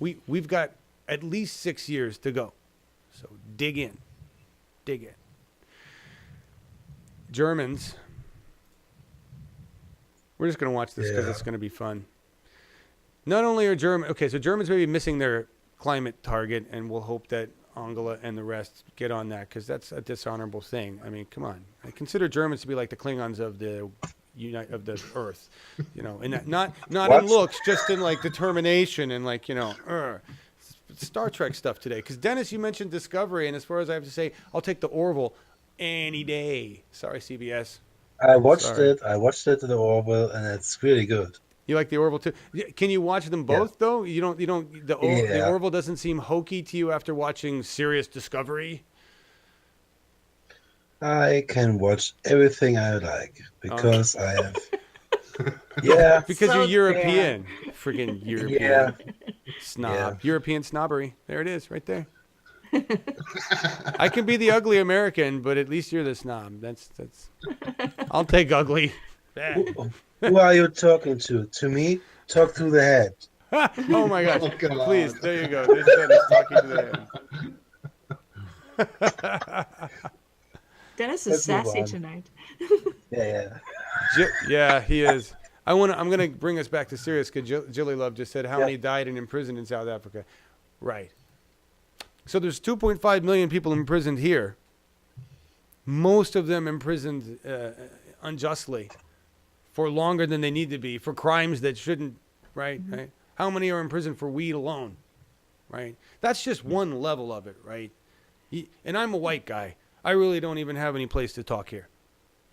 We've got at least 6 years to go. So dig in. Dig in. Germans. We're just going to watch this because it's going to be fun. Not only are Germans may be missing their climate target, and we'll hope that Angela and the rest get on that because that's a dishonorable thing. I mean, come on. I consider Germans to be like the Klingons of the Earth, and that, not in looks, just in like determination and like Star Trek stuff today. Because Dennis, you mentioned Discovery, and as far as I have to say, I'll take the Orville any day. Sorry, CBS. I watched it, the Orville, and it's really good. You like the Orville too? Can you watch them both though? You don't. The Orville doesn't seem hokey to you after watching Serious Discovery. I can watch everything I like because I have. Because So you're European, friggin' European snob, European snobbery. There it is, right there. I can be the ugly American, but at least you're the snob. That's. I'll take ugly. Who are you talking to? To me? Talk to the head. Oh my gosh! Please, there you go. There's Dennis talking to the head. Dennis is Let's move sassy on. tonight. Yeah. He is. I'm gonna bring us back to serious because Jilly Love just said how many died and imprisoned in South Africa. Right. So there's 2.5 million people imprisoned here. Most of them imprisoned unjustly for longer than they need to be for crimes that shouldn't. Right. How many are in prison for weed alone? Right. That's just one level of it. Right. And I'm a white guy. I really don't even have any place to talk here.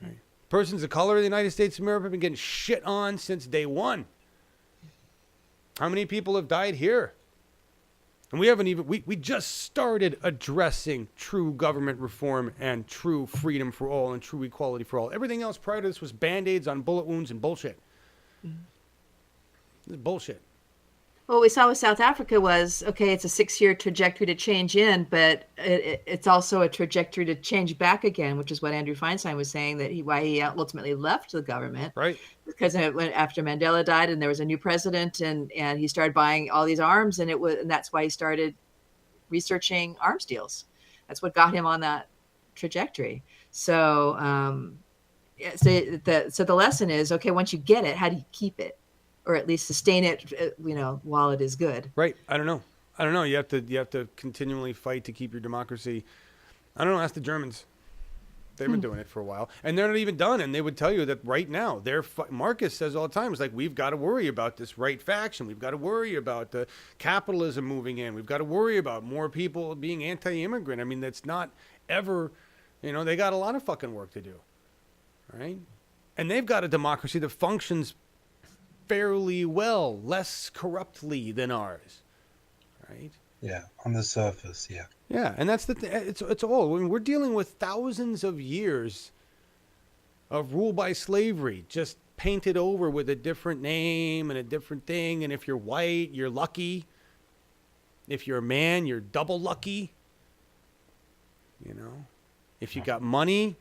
Right. Persons of color in the United States of America have been getting shit on since day one. How many people have died here? And we haven't even, we just started addressing true government reform and true freedom for all and true equality for all. Everything else prior to this was Band-Aids on bullet wounds and bullshit. This is bullshit. What we saw with South Africa was, okay, it's a 6-year trajectory to change in, but it's also a trajectory to change back again, which is what Andrew Feinstein was saying, that why he ultimately left the government. Right. Because after Mandela died and there was a new president and he started buying all these arms, and that's why he started researching arms deals. That's what got him on that trajectory. So, so the lesson is, okay, once you get it, how do you keep it? Or at least sustain it, while it is good. Right. I don't know. You have to continually fight to keep your democracy. I don't know. Ask the Germans. They've been doing it for a while, and they're not even done. And they would tell you that right now, Marcus says all the time, it's like, we've got to worry about this right faction. We've got to worry about the capitalism moving in. We've got to worry about more people being anti-immigrant. I mean, that's not ever, they got a lot of fucking work to do, right? And they've got a democracy that functions fairly well, less corruptly than ours, right? Yeah, on the surface, yeah. Yeah, and that's the thing. It's all. I mean, we're dealing with thousands of years of rule by slavery, just painted over with a different name and a different thing. And if you're white, you're lucky. If you're a man, you're double lucky. If you got money,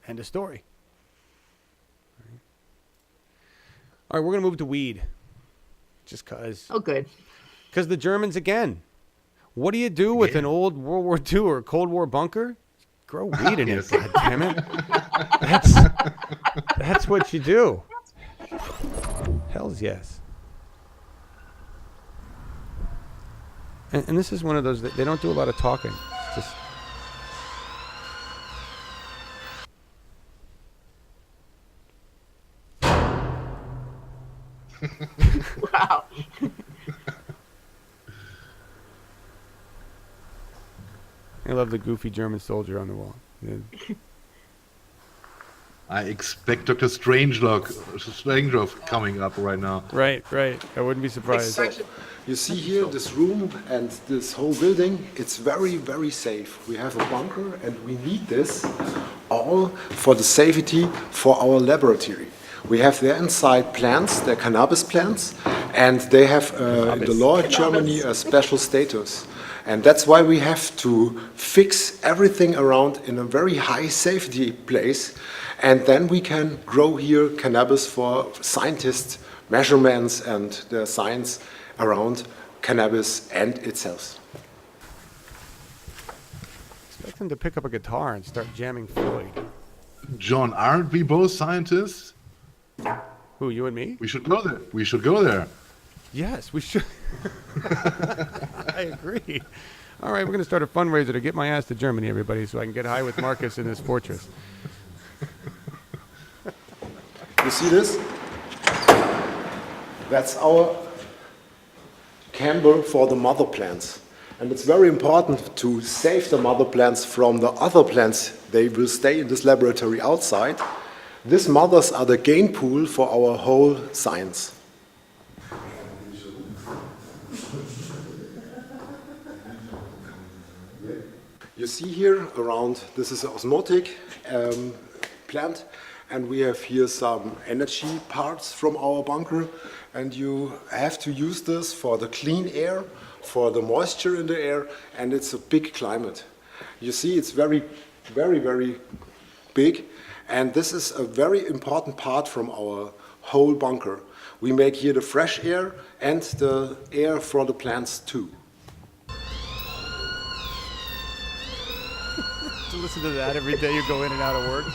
end of story. All right, we're going to move to weed. Just because. Oh, good. Because the Germans, again, what do you do with an old World War II or Cold War bunker? Grow weed in it, goddammit. That's what you do. Hells yes. And this is one of those that they don't do a lot of talking. It's just... Wow. I love the goofy German soldier on the wall. Yeah. I expect Dr. Strangelove coming up right now. Right. I wouldn't be surprised. You see here this room and this whole building, it's very, very safe. We have a bunker and we need this all for the safety for our laboratory. We have there inside plants, they're cannabis plants, and they have in the law in Germany a special status. And that's why we have to fix everything around in a very high safety place. And then we can grow here cannabis for scientists, measurements and the science around cannabis and itself. Expect them to pick up a guitar and start jamming Floyd. John, aren't we both scientists? Who, you and me? We should go there. Yes, we should. I agree. All right, we're going to start a fundraiser to get my ass to Germany, everybody, so I can get high with Marcus in this fortress. You see this? That's our chamber for the mother plants. And it's very important to save the mother plants from the other plants. They will stay in this laboratory outside. These mothers are the gain pool for our whole science. You see here around, this is an osmotic plant, and we have here some energy parts from our bunker, and you have to use this for the clean air, for the moisture in the air, and it's a big climate. You see it's very, very, very big, and this is a very important part from our whole bunker. We make here the fresh air and the air for the plants too. To listen to that every day you go in and out of work.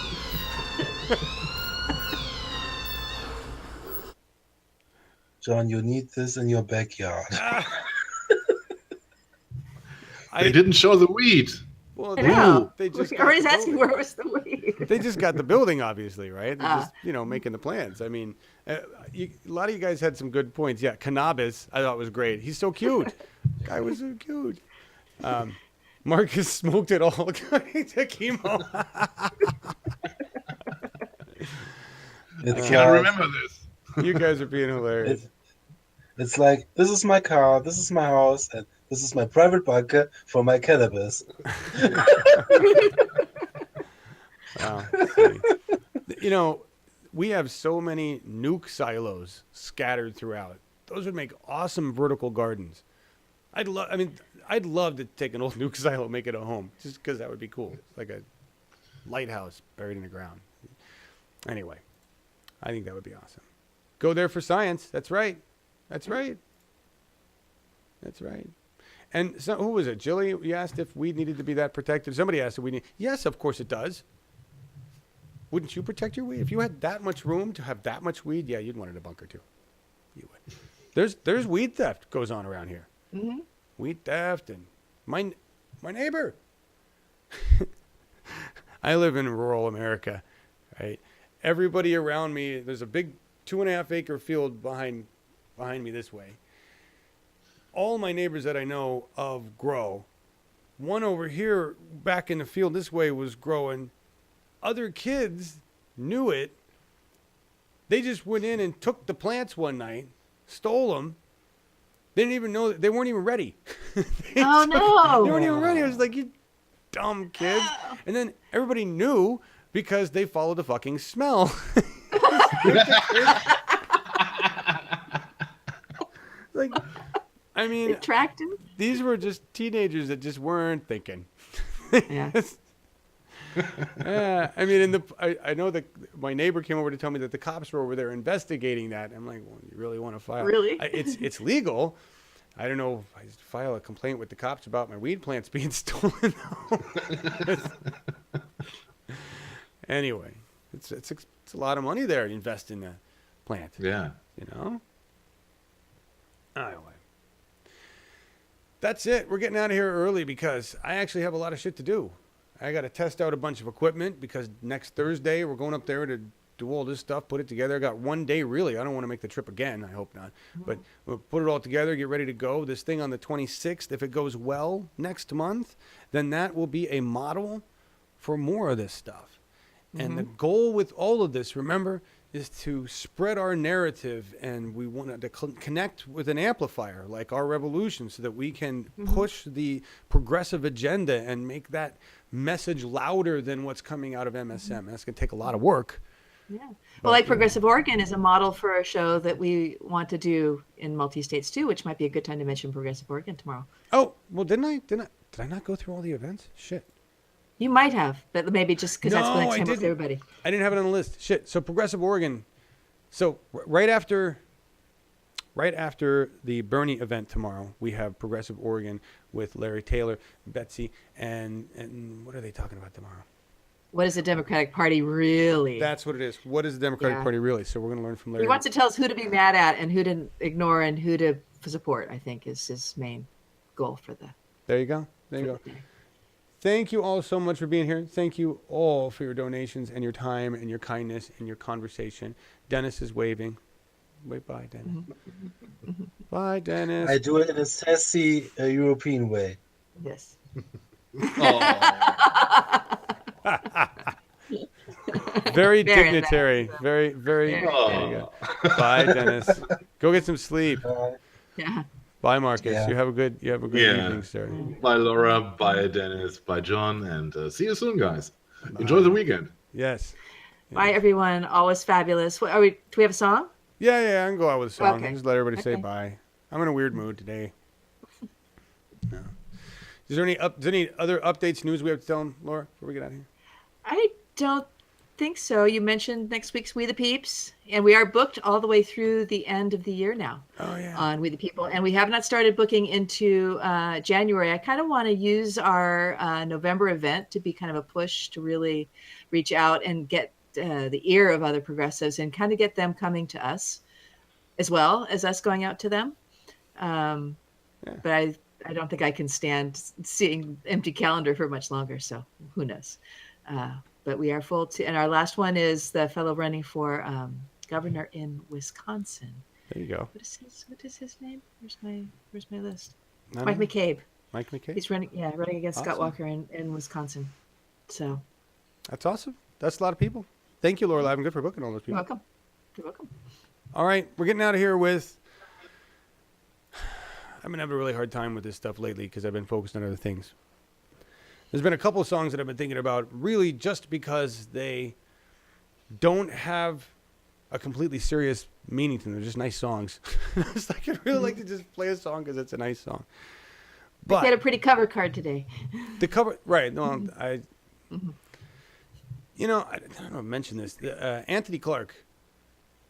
John, you need this in your backyard. They didn't show the weed. Well, I know. they just Everybody's asking where was the weed. They just got the building, obviously, right? They're just, making the plans. I mean, a lot of you guys had some good points. Yeah, cannabis, I thought was great. He's so cute. Guy was so cute. Marcus smoked it all according to chemo. I can't remember this. You guys are being hilarious. It's like, this is my car, this is my house, and this is my private bunker for my cannabis. Wow. We have so many nuke silos scattered throughout. Those would make awesome vertical gardens. I'd love to take an old nuke silo and make it a home, just because that would be cool. It's like a lighthouse buried in the ground. Anyway, I think that would be awesome. Go there for science. That's right. That's right. That's right. And so, who was it? Jilly, you asked if weed needed to be that protected. Somebody asked if we need. Yes, of course it does. Wouldn't you protect your weed? If you had that much room to have that much weed, yeah, you'd want it a bunker too. You would. There's weed theft goes on around here. Mm-hmm. Weed theft and my neighbor. I live in rural America, right? Everybody around me, there's a big 2.5 acre field behind me this way. All my neighbors that I know of grow. One over here back in the field this way was growing. Other kids knew it. They just went in and took the plants one night, stole them. They didn't even know, they weren't even ready. Oh, no. They weren't even ready. I was like, you dumb kids. And then everybody knew because they followed the fucking smell. Like, I mean, Attractive? These were just teenagers that just weren't thinking. Yeah. I mean, I know that my neighbor came over to tell me that the cops were over there investigating that. I'm like, well, you really want to file? Really? It's legal. I don't know if I file a complaint with the cops about my weed plants being stolen. Anyway, it's a lot of money there to invest in a plant. Yeah. Anyway. That's it. We're getting out of here early because I actually have a lot of shit to do. I got to test out a bunch of equipment because next Thursday we're going up there to do all this stuff, put it together. I got 1 day, really. I don't want to make the trip again. I hope not. But we'll put it all together, get ready to go. This thing on the 26th, if it goes well next month, then that will be a model for more of this stuff. And the goal with all of this, remember, is to spread our narrative, and we want to connect with an amplifier like our revolution so that we can push the progressive agenda and make that message louder than what's coming out of MSM. That's going to take a lot of work. Yeah. Well, like Progressive Oregon is a model for a show that we want to do in multi-states too, which might be a good time to mention Progressive Oregon tomorrow. Oh, well, did I not go through all the events? Shit. You might have, but maybe just because that's the next I time with didn't. everybody. I didn't have it on the list. Shit. So Progressive Oregon. So right after the Bernie event tomorrow, we have Progressive Oregon with Larry Taylor, Betsy, and what are they talking about tomorrow? What is the Democratic Party really? That's what it is. What is the Democratic Party really? So we're going to learn from Larry. He wants to tell us who to be mad at and who to ignore and who to support, I think, is his main goal for the. There you go. There you go. Thank you all so much for being here. Thank you all for your donations and your time and your kindness and your conversation. Dennis is waving. Wait, bye, Dennis. Bye, Dennis. I do it in a sassy European way. Yes. Very dignitary. Very, very. There you go. Bye, Dennis. Go get some sleep. Yeah. Bye, Marcus. Yeah. You have a good evening, sir. Bye, Laura. Bye, Dennis. Bye, John. And see you soon, guys. Enjoy the weekend. Yes. Bye, everyone. Always fabulous. What, do we have a song? Yeah, I can go out with a song. Okay. Just let everybody say Okay. bye. I'm in a weird mood today. No. Is there any other updates, news we have to tell them, Laura, before we get out of here? I don't think so. You mentioned next week's We the Peeps, and we are booked all the way through the end of the year now. Oh, yeah. On We the People, and we have not started booking into January. I kind of want to use our November event to be kind of a push to really reach out and get the ear of other progressives and kind of get them coming to us as well as us going out to them. But I don't think I can stand seeing empty calendar for much longer. So who knows? But we are full too. And our last one is the fellow running for governor in Wisconsin. There you go. What is his name? Where's my list? I don't Mike know. McCabe. Mike McCabe? He's running against Scott Awesome. Walker in Wisconsin. So That's awesome. That's a lot of people. Thank you, Laura Liven, for booking all those you're people. welcome. You're welcome. All right, we're getting out of here with... I've been having a really hard time with this stuff lately because I've been focused on other things. There's been a couple of songs that I've been thinking about really just because they don't have a completely serious meaning to them. They're just nice songs. It's like I'd really like to just play a song because it's a nice song. But He had a pretty cover card today. the cover, right? No, you know, I don't know if I mentioned this. Anthony Clark,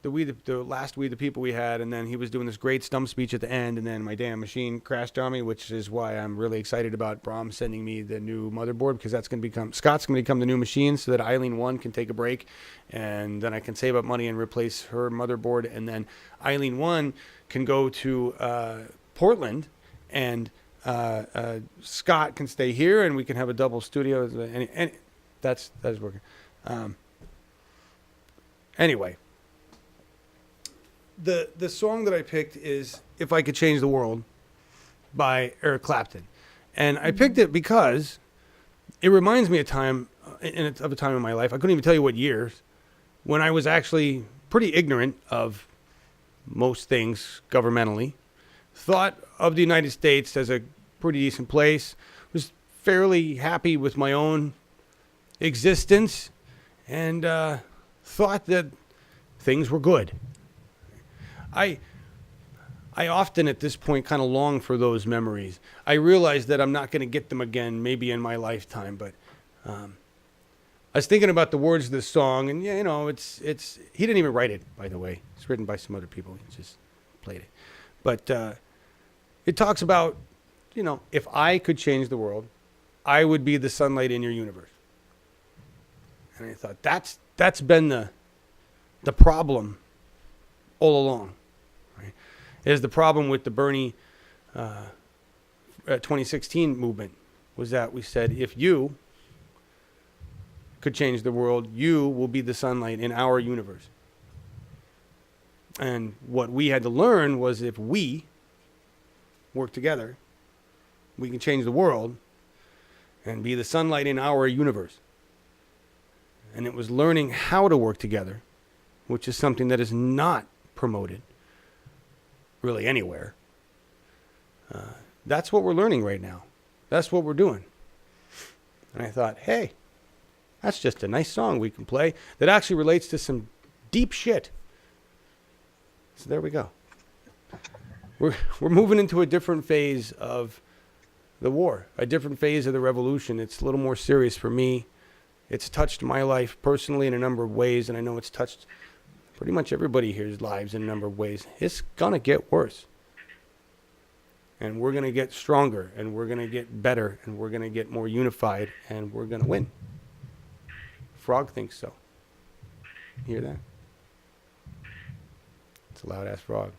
the last We the People we had, and then he was doing this great stump speech at the end, and then my damn machine crashed on me, which is why I'm really excited about Brom sending me the new motherboard, because Scott's going to become the new machine, so that Eileen 1 can take a break, and then I can save up money and replace her motherboard, and then Eileen 1 can go to Portland, and Scott can stay here, and we can have a double studio, and that is working. Anyway. The song that I picked is "If I Could Change the World" by Eric Clapton, and I picked it because it reminds me of a time in my life. I couldn't even tell you what years, when I was actually pretty ignorant of most things governmentally, thought of the United States as a pretty decent place, was fairly happy with my own existence, and thought that things were good. I often at this point kind of long for those memories. I realize that I'm not going to get them again, maybe in my lifetime, but I was thinking about the words of this song, and yeah, you know, it's he didn't even write it, by the way. It's written by some other people. He just played it. But it talks about, you know, if I could change the world, I would be the sunlight in your universe. And I thought that's been the problem all along. Is the problem with the Bernie 2016 movement was that we said, if you could change the world, you will be the sunlight in our universe. And what we had to learn was, if we work together, we can change the world and be the sunlight in our universe. and it was learning how to work together, which is something that is not promoted really anywhere. That's what we're learning right now. That's what we're doing. And I thought, hey, that's just a nice song we can play that actually relates to some deep shit. So there we go. We're moving into a different phase of the war, a different phase of the revolution. It's a little more serious for me. It's touched my life personally in a number of ways, and I know it's touched pretty much everybody here's lives in a number of ways. It's going to get worse. And we're going to get stronger, and we're going to get better, and we're going to get more unified, and we're going to win. Frog thinks so. Hear that? It's a loud-ass frog.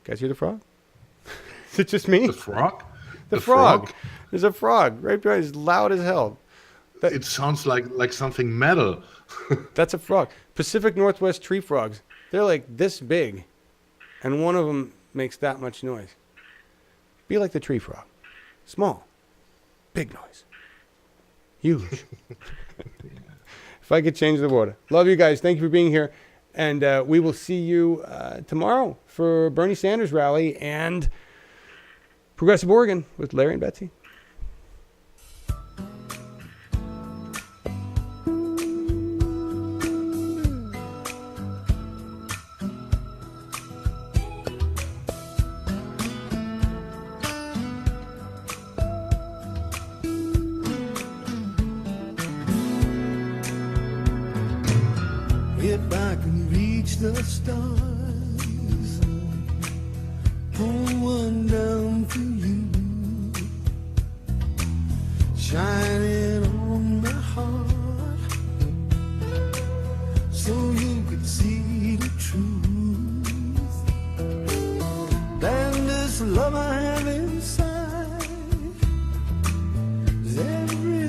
Guys hear the frog? Is it just me? The frog? The frog. There's a frog right behind. It's loud as hell. It sounds like something metal. That's a frog. Pacific Northwest tree frogs. They're like this big, and one of them makes that much noise. Be like the tree frog. Small. Big noise. Huge. If I could change the water. Love you guys. Thank you for being here. And we will see you tomorrow for Bernie Sanders rally and Progressive Oregon with Larry and Betsy. If I can reach the stars, pull one down for you, shining on my heart, so you could see the truth. Then this love I have inside is every